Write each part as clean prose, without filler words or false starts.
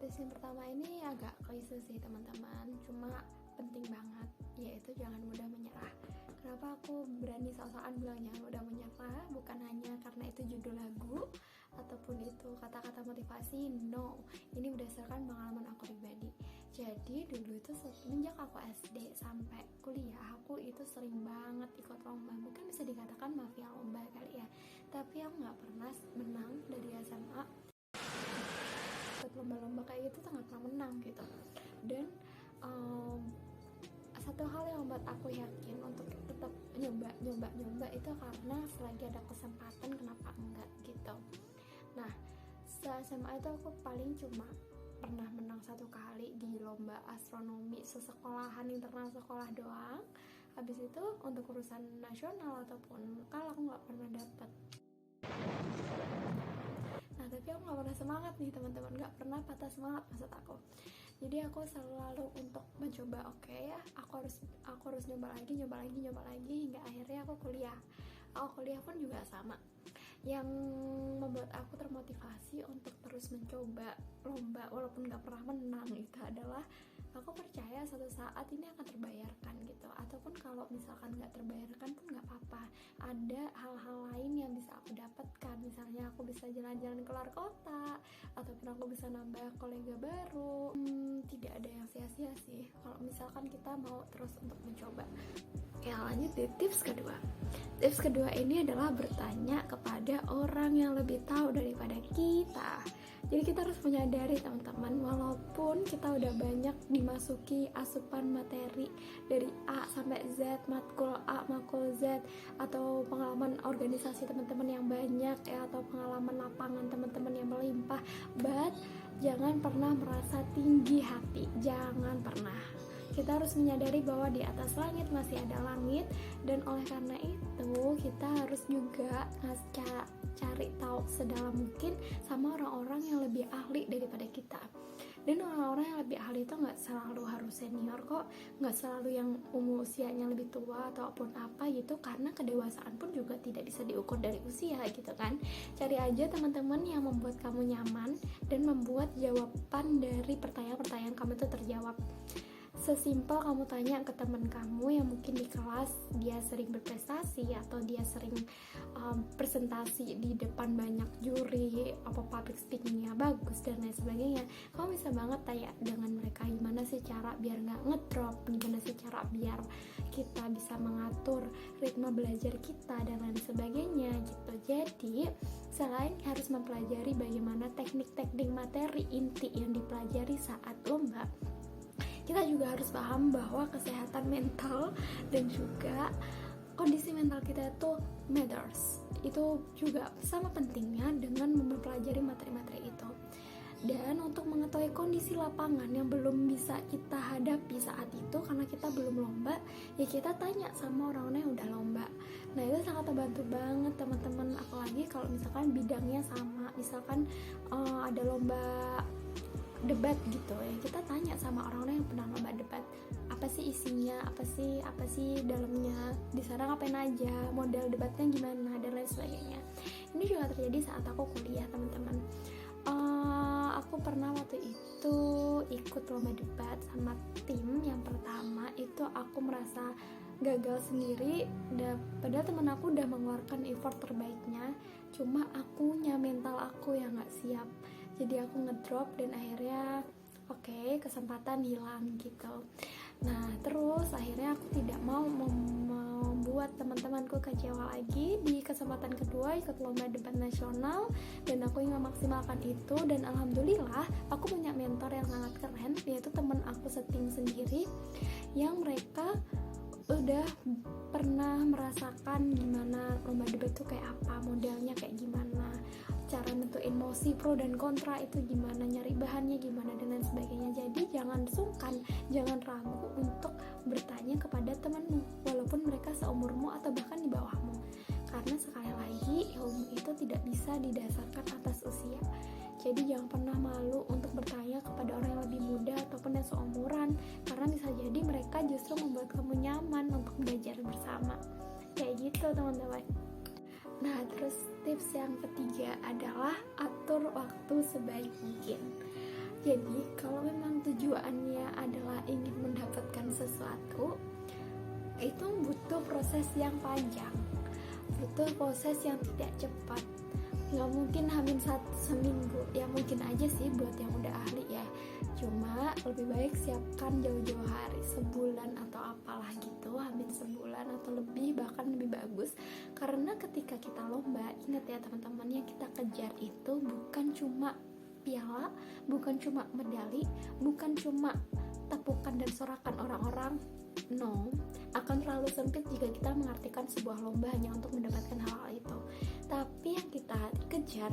Tips yang pertama ini agak klise sih teman-teman, cuma penting banget, yaitu jangan mudah menyerah. Kenapa aku berani sok-sokan bilang jangan mudah menyerah? Bukan hanya karena itu judul lagu ataupun itu kata-kata motivasi, no. Ini berdasarkan pengalaman aku pribadi. Jadi dulu itu semenjak aku SD sampai kuliah, aku itu sering banget ikut lomba. Mungkin bisa dikatakan mafia lomba kali ya. Tapi aku nggak pernah menang dari SMA. Ikut lomba-lomba kayak gitu tuh nggak pernah menang gitu. Dan satu hal yang membuat aku yakin untuk tetap nyoba itu karena selagi ada kesempatan kenapa enggak gitu. Nah, se-SMA itu aku paling cuma pernah menang satu kali di lomba astronomi sesekolahan internal sekolah doang. Habis itu untuk urusan nasional ataupun lokal aku nggak pernah dapet. Nah, tapi aku nggak pernah semangat nih teman-teman, nggak pernah patah semangat maksud aku. Jadi aku selalu untuk mencoba, oke ya, aku harus nyoba lagi hingga akhirnya aku kuliah. Aku kuliah pun juga sama. Yang membuat aku termotivasi untuk terus mencoba lomba walaupun nggak pernah menang itu adalah aku percaya suatu saat ini akan terbayarkan gitu. Ataupun kalau misalkan nggak terbayarkan pun nggak apa-apa, ada hal-hal lain yang bisa aku dapatkan. Misalnya aku bisa jalan-jalan keluar kota, ataupun aku bisa nambah kolega baru. Tidak ada yang sia-sia sih kalau misalkan kita mau terus untuk mencoba. Ya, lanjut di tips kedua. Tips kedua ini adalah bertanya kepada orang yang lebih tahu daripada kita. Jadi kita harus menyadari teman-teman, walaupun kita udah banyak dimasuki asupan materi dari A sampai Z, matkul A, matkul Z, atau pengalaman organisasi teman-teman yang banyak ya, atau pengalaman lapangan teman-teman yang melimpah, but jangan pernah merasa tinggi hati, jangan pernah. Kita harus menyadari bahwa di atas langit masih ada langit, dan oleh karena itu kita harus juga cari tahu sedalam mungkin sama orang-orang yang lebih ahli daripada kita. Dan orang-orang yang lebih ahli itu nggak selalu harus senior kok, nggak selalu yang usianya lebih tua ataupun apa gitu, karena kedewasaan pun juga tidak bisa diukur dari usia gitu kan. Cari aja teman-teman yang membuat kamu nyaman dan membuat jawaban dari pertanyaan-pertanyaan kamu itu terjawab. Sesimpel kamu tanya ke teman kamu yang mungkin di kelas dia sering berprestasi atau dia sering presentasi di depan banyak juri, apa public speakingnya bagus dan lain sebagainya. Kamu bisa banget tanya dengan mereka, gimana sih cara biar nggak ngedrop, gimana sih cara biar kita bisa mengatur ritme belajar kita dan lain sebagainya gitu. Jadi selain harus mempelajari bagaimana teknik-teknik materi inti yang dipelajari saat lomba, kita juga harus paham bahwa kesehatan mental dan juga kondisi mental kita itu matters. Itu juga sama pentingnya dengan mempelajari materi-materi itu. Dan untuk mengetahui kondisi lapangan yang belum bisa kita hadapi saat itu karena kita belum lomba, ya kita tanya sama orang-orang yang udah lomba. Nah, itu sangat membantu banget teman-teman, apalagi kalau misalkan bidangnya sama. Misalkan ada lomba debat gitu ya, kita tanya sama orang-orang yang pernah lomba debat, apa sih isinya, apa sih dalamnya, di sana ngapain aja, model debatnya gimana dan lain sebagainya. Ini juga terjadi saat aku kuliah teman-teman. Aku pernah waktu itu ikut lomba debat sama tim. Yang pertama itu aku merasa gagal sendiri, padahal teman aku udah mengeluarkan effort terbaiknya, cuma akunya, mental aku yang gak siap. Jadi aku ngedrop dan akhirnya kesempatan hilang gitu. Nah, terus akhirnya aku tidak mau membuat teman-temanku kecewa lagi. Di kesempatan kedua ikut lomba debat nasional dan aku ingin memaksimalkan itu, dan alhamdulillah aku punya mentor yang sangat keren, yaitu teman aku setim sendiri yang mereka udah pernah merasakan gimana lomba debat itu kayak apa, modelnya kayak gimana, cara nentuin emosi pro dan kontra itu gimana, nyari bahannya gimana dan lain sebagainya. Jadi jangan sungkan, jangan ragu untuk bertanya kepada temanmu walaupun mereka seumurmu atau bahkan di bawahmu, karena sekali lagi ilmu itu tidak bisa didasarkan atas usia. Jadi jangan pernah malu untuk bertanya kepada orang yang lebih muda ataupun yang seumuran, karena bisa jadi mereka justru membuat kamu nyaman untuk belajar bersama. Kayak gitu teman-teman. Nah, terus tips yang ketiga adalah atur waktu sebaik mungkin. Jadi kalau memang tujuannya adalah ingin mendapatkan sesuatu, itu butuh proses yang panjang, butuh proses yang tidak cepat. Nggak mungkin hamil seminggu, ya mungkin aja sih buat yang udah ahli ya, cuma lebih baik siapkan jauh-jauh hari, sebulan atau apalah gitu, hamil sebulan atau lebih, bahkan lebih bagus. Karena ketika kita lomba, ingat ya teman-teman, yang kita kejar itu bukan cuma piala, bukan cuma medali, bukan cuma tepukan dan sorakan orang-orang. No, akan terlalu sempit jika kita mengartikan sebuah lomba hanya untuk mendapatkan hal-hal itu. Tapi yang kita kejar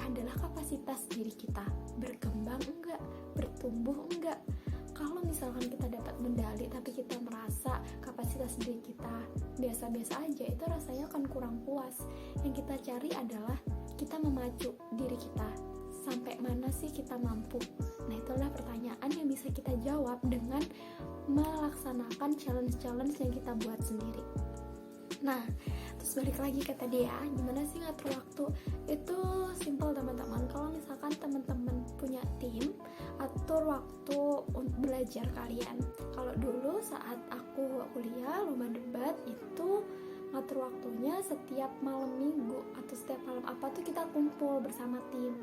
adalah kapasitas diri kita, berkembang enggak, bertumbuh enggak. Kalau misalkan kita dapat medali tapi kita merasa kapasitas diri kita biasa-biasa aja, itu rasanya akan kurang puas. Yang kita cari adalah kita memacu diri kita, sampai mana sih kita mampu. Nah, itulah pertanyaan yang bisa kita jawab dengan melaksanakan challenge-challenge yang kita buat sendiri. Nah, terus balik lagi ke tadi ya, gimana sih ngatur waktu? Itu simple teman-teman. Kalau misalkan teman-teman punya tim, atur waktu untuk belajar kalian. Kalau dulu saat aku kuliah lomba debat itu ngatur waktunya setiap malam minggu atau setiap malam apa tuh kita kumpul bersama tim.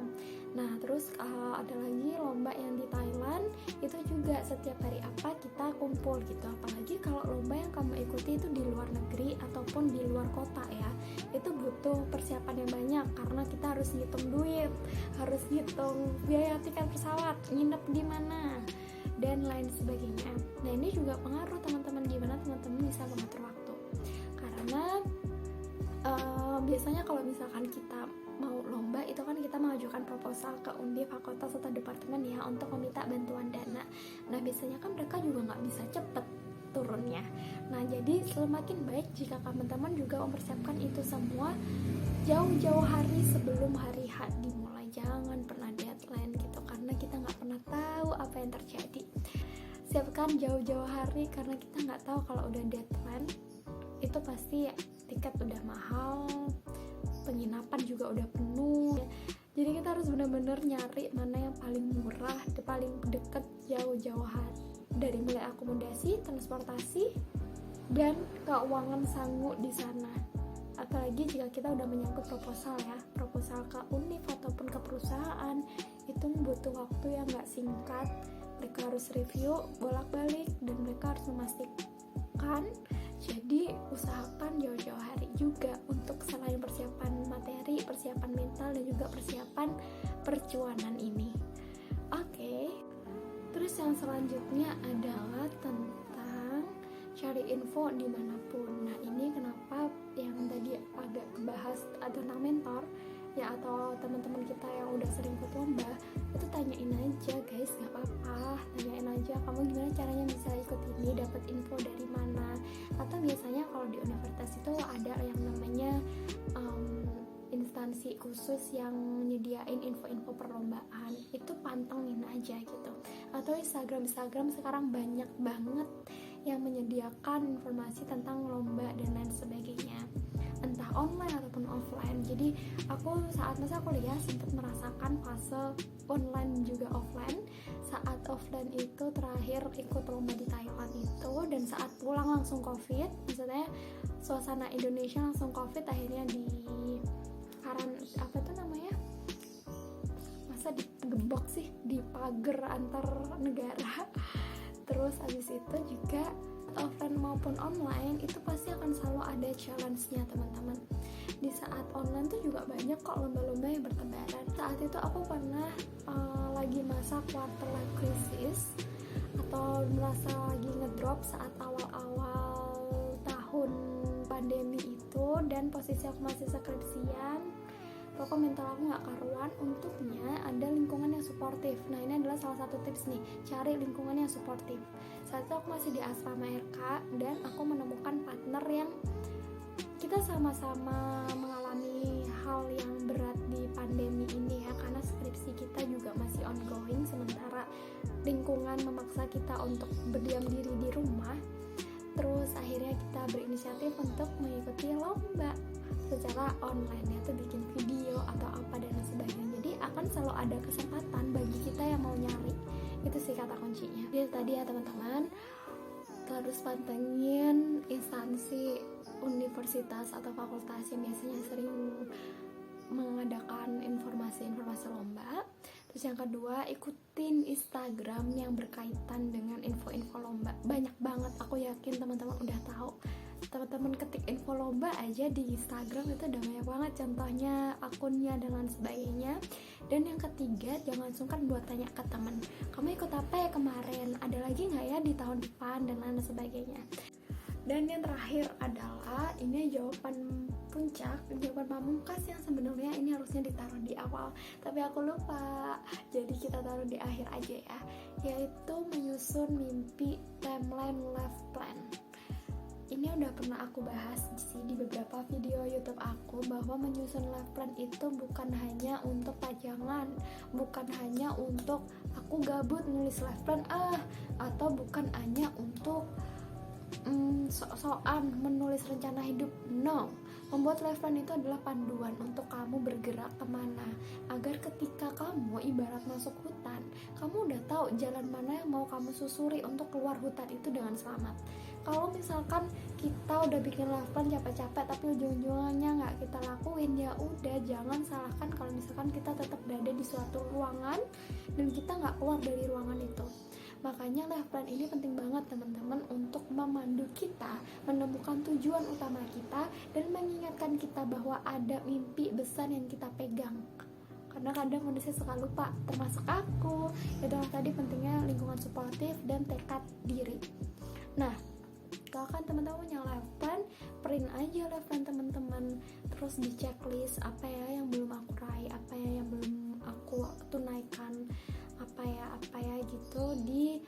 Nah, terus ada lagi lomba yang di Thailand, itu juga setiap hari apa kita kumpul gitu. Apalagi kalau lomba yang kamu ikuti itu di luar negeri ataupun di luar kota ya, itu butuh persiapan yang banyak karena kita harus ngitung duit, harus ngitung biaya tiket pesawat, nginep di mana, dan lain sebagainya. Nah, ini juga pengaruh teman-teman, gimana teman-teman bisa mengatur waktu. Karena biasanya kalau misalkan kita mau lomba itu kan kita mengajukan proposal ke Undip, fakultas atau departemen ya untuk meminta bantuan dana. Nah, biasanya kan mereka juga nggak bisa cepet turunnya. Nah, jadi semakin baik jika teman-teman juga mempersiapkan itu semua jauh-jauh hari sebelum hari H dimulai. Jangan pernah deadline gitu, karena kita nggak pernah tahu apa yang terjadi. Siapkan jauh-jauh hari karena kita nggak tahu kalau udah deadline itu pasti tiket udah mahal, penginapan juga udah penuh. Jadi kita harus benar-benar nyari mana yang paling murah, paling deket jauh-jauh hari. Dari mulai akomodasi, transportasi, dan keuangan sanggup di sana. Apalagi jika kita udah menyangkut proposal ya, proposal ke univ ataupun ke perusahaan, itu butuh waktu yang gak singkat. Mereka harus review bolak-balik dan mereka harus memastikan. Jadi usahakan jauh-jauh hari juga untuk selain persiapan materi, persiapan mental, dan juga persiapan percuanan ini. Oke. Terus yang selanjutnya adalah tentang cari info dimanapun. Nah, ini kenapa yang tadi agak bahas tentang mentor ya, atau teman-teman kita yang udah sering ikut lomba, itu tanyain aja guys, gak apa-apa, tanyain aja kamu gimana caranya bisa ikut ini, dapat info dari mana. Atau biasanya kalau di universitas itu ada yang namanya instansi khusus yang nyediain info-info perlombaan, itu pantengin aja gitu. Atau Instagram sekarang banyak banget yang menyediakan informasi tentang lomba dan lain sebagainya, entah online ataupun offline. Jadi aku saat masa kuliah sempat merasakan fase online juga offline. Saat offline itu terakhir ikut lomba di Thailand itu, dan saat pulang langsung covid, maksudnya suasana Indonesia langsung covid, akhirnya di apa tuh namanya, masa digembok sih, di pagar antar negara. Terus abis itu juga offline maupun online itu pasti akan selalu ada challenge-nya teman-teman. Di saat online tuh juga banyak kok lomba-lomba yang bertebaran. Saat itu aku pernah lagi masa quarter life crisis atau merasa lagi ngedrop saat awal-awal tahun pandemi itu, dan posisi aku masih skripsian. Pokoknya mental aku gak karuan. Untungnya ada lingkungan yang suportif. Nah, ini adalah salah satu tips nih, cari lingkungan yang suportif. Saat itu aku masih di asrama RK, dan aku menemukan partner yang kita sama-sama mengalami hal yang berat di pandemi ini ya, karena skripsi kita juga masih ongoing, sementara lingkungan memaksa kita untuk berdiam diri di rumah. Terus akhirnya kita berinisiatif untuk mengikuti lomba secara online, yaitu bikin video atau apa dan sebagainya. Jadi akan selalu ada kesempatan bagi kita yang mau kuncinya. Jadi tadi ya teman-teman, terus pantengin instansi universitas atau fakultas yang biasanya sering mengadakan informasi-informasi lomba. Terus yang kedua, ikutin Instagram yang berkaitan dengan info-info lomba. Banyak banget, aku yakin teman-teman udah tahu. Teman-teman ketik info lomba aja di Instagram itu udah banyak banget contohnya, akunnya dan lain sebagainya. Dan yang ketiga, jangan sungkan buat tanya ke teman, kamu ikut apa ya kemarin, ada lagi nggak ya di tahun depan, dan lain sebagainya. Dan yang terakhir adalah ini jawaban puncak, jawaban pamungkas yang sebenarnya ini harusnya ditaruh di awal, tapi aku lupa, jadi kita taruh di akhir aja ya, yaitu menyusun mimpi timeline life plan. Ini udah pernah aku bahas sih di beberapa video YouTube aku, bahwa menyusun life plan itu bukan hanya untuk pajangan, bukan hanya untuk aku gabut nulis life plan atau bukan hanya untuk sok-sokan menulis rencana hidup. No, membuat life plan itu adalah panduan untuk kamu bergerak kemana, agar ketika kamu ibarat masuk hutan, kamu udah tahu jalan mana yang mau kamu susuri untuk keluar hutan itu dengan selamat. Kalau misalkan kita udah bikin life plan capek-capek tapi ujung-ujungnya nggak kita lakuin, ya udah, jangan salahkan kalau misalkan kita tetap berada di suatu ruangan dan kita nggak keluar dari ruangan itu. Makanya life plan ini penting banget teman-teman untuk memandu kita menemukan tujuan utama kita dan mengingatkan kita bahwa ada mimpi besar yang kita pegang. Karena kadang manusia suka lupa, termasuk aku. Itulah tadi pentingnya lingkungan suportif dan tekad diri. Nah, kalau kan teman-teman punya life plan, print aja life plan teman-teman, terus di checklist apa ya yang belum aku raih, apa ya yang belum aku tunaikan, apa ya gitu. Di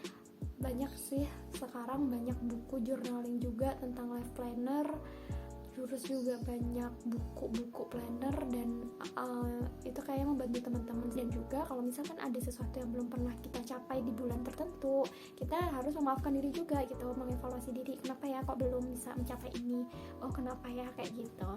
banyak sih sekarang, banyak buku journaling juga tentang life planner, terus juga banyak buku-buku planner, dan itu kayaknya membantu teman-teman. Dan juga kalau misalkan ada sesuatu yang belum pernah kita capai di bulan tertentu, kita harus memaafkan diri juga gitu, mengevaluasi diri, kenapa ya kok belum bisa mencapai ini, oh kenapa ya, kayak gitu.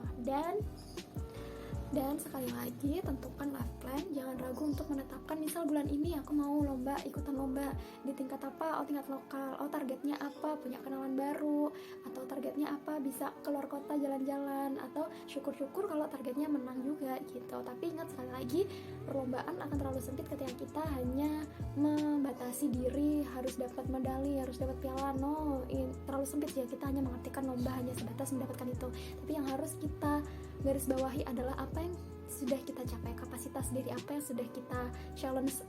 Dan sekali lagi, tentukan life plan. Jangan ragu untuk menetapkan, misal bulan ini aku mau lomba, ikutan lomba di tingkat apa, oh tingkat lokal, oh targetnya apa, punya kenalan baru, atau targetnya apa, bisa keluar kota jalan-jalan, atau syukur-syukur kalau targetnya menang juga gitu. Tapi ingat sekali lagi, perlombaan akan terlalu sempit ketika kita hanya membatasi diri harus dapat medali, harus dapat piala. No, terlalu sempit ya, kita hanya mengartikan lomba hanya sebatas mendapatkan itu. Tapi yang harus kita garis bawahi adalah apa yang sudah kita capai, kapasitas diri apa yang sudah kita challenge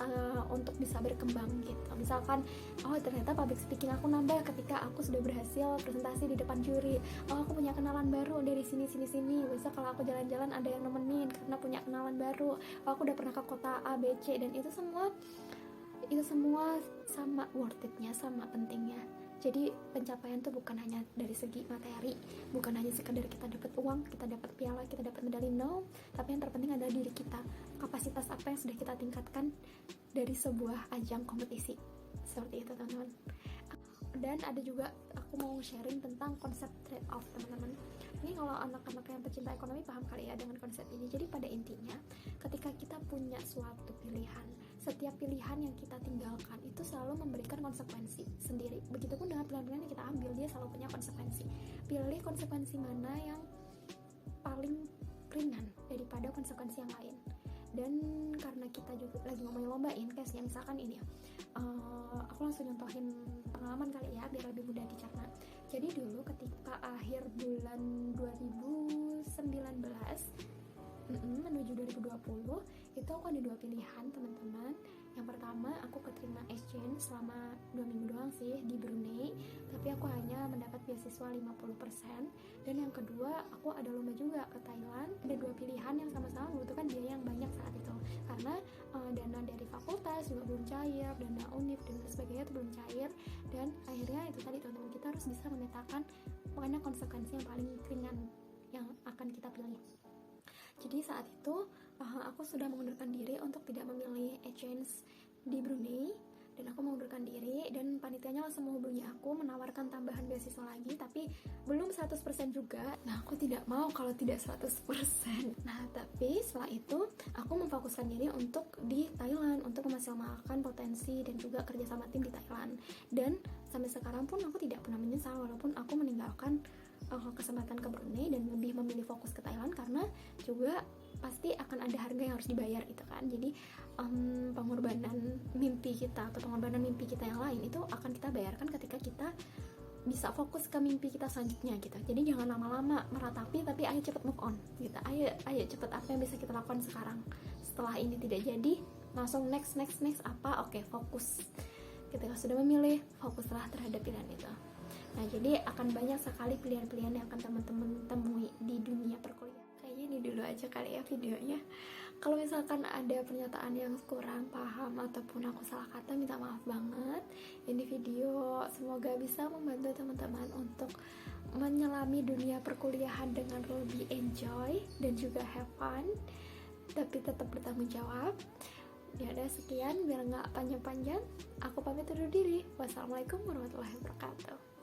untuk bisa berkembang gitu. Misalkan, oh ternyata public speaking aku nambah ketika aku sudah berhasil presentasi di depan juri, oh aku punya kenalan baru dari sini. Bisa kalau aku jalan-jalan ada yang nemenin karena punya kenalan baru, oh aku udah pernah ke kota A, B, C, dan itu semua sama worth it-nya, sama pentingnya. Jadi pencapaian itu bukan hanya dari segi materi, bukan hanya sekadar kita dapat uang, kita dapat piala, kita dapat medali, no. Tapi yang terpenting adalah diri kita, kapasitas apa yang sudah kita tingkatkan dari sebuah ajang kompetisi. Seperti itu teman-teman. Dan ada juga aku mau sharing tentang konsep trade off teman-teman. Ini kalau anak-anak yang pecinta ekonomi paham kali ya dengan konsep ini. Jadi pada intinya, ketika kita punya suatu pilihan, setiap pilihan yang kita tinggalkan itu selalu memberikan konsekuensi sendiri. Begitupun dengan pilihan-pilihan yang kita ambil, dia selalu punya konsekuensi. Pilih konsekuensi mana yang paling ringan daripada konsekuensi yang lain. Dan karena kita juga lagi ngomongin lomba, in case-nya misalkan ini ya, aku langsung nyontohin pengalaman kali ya biar lebih mudah dicerna. Jadi dulu ketika akhir bulan 2019 menuju 2020, itu aku ada dua pilihan teman-teman. Yang pertama, aku keterima exchange selama 2 minggu doang sih di Brunei, tapi aku hanya mendapat beasiswa 50%. Dan yang kedua, aku ada lomba juga ke Thailand. Ada dua pilihan yang sama-sama membutuhkan biaya yang banyak saat itu, karena dana dari fakultas juga belum cair, dana univ dan sebagainya itu belum cair. Dan akhirnya itu tadi teman-teman, kita harus bisa memetakan mana konsekuensi yang paling ringan yang akan kita pilih. Jadi saat itu aku sudah mengundurkan diri untuk tidak memilih exchange di Brunei, dan aku mengundurkan diri dan panitianya langsung menghubungi aku menawarkan tambahan beasiswa lagi, tapi belum 100% juga. Nah, aku tidak mau kalau tidak 100%. Nah, tapi setelah itu aku memfokuskan diri untuk di Thailand, untuk memaksimalkan potensi dan juga kerja sama tim di Thailand. Dan sampai sekarang pun aku tidak pernah menyesal walaupun aku meninggalkan kesempatan ke Brunei dan lebih memilih fokus ke Thailand, karena juga pasti akan ada harga yang harus dibayar gitu kan. Jadi pengorbanan mimpi kita atau pengorbanan mimpi kita yang lain itu akan kita bayarkan ketika kita bisa fokus ke mimpi kita selanjutnya gitu. Jadi jangan lama-lama meratapi, tapi ayo cepet move on gitu. Ayo cepet, apa yang bisa kita lakukan sekarang. Setelah ini tidak jadi, langsung next apa, oke, fokus. Ketika sudah memilih, fokuslah terhadap pilihan itu. Nah, jadi akan banyak sekali pilihan-pilihan yang akan teman-teman temui di dunia perkuliahan. Kayaknya ini dulu aja kali ya videonya. Kalau misalkan ada pernyataan yang kurang paham ataupun aku salah kata, minta maaf banget. Ini video semoga bisa membantu teman-teman untuk menyelami dunia perkuliahan dengan lebih enjoy dan juga have fun, tapi tetap bertanggung jawab. Ya udah, sekian, biar nggak panjang-panjang, aku pamit undur diri. Wassalamualaikum warahmatullahi wabarakatuh.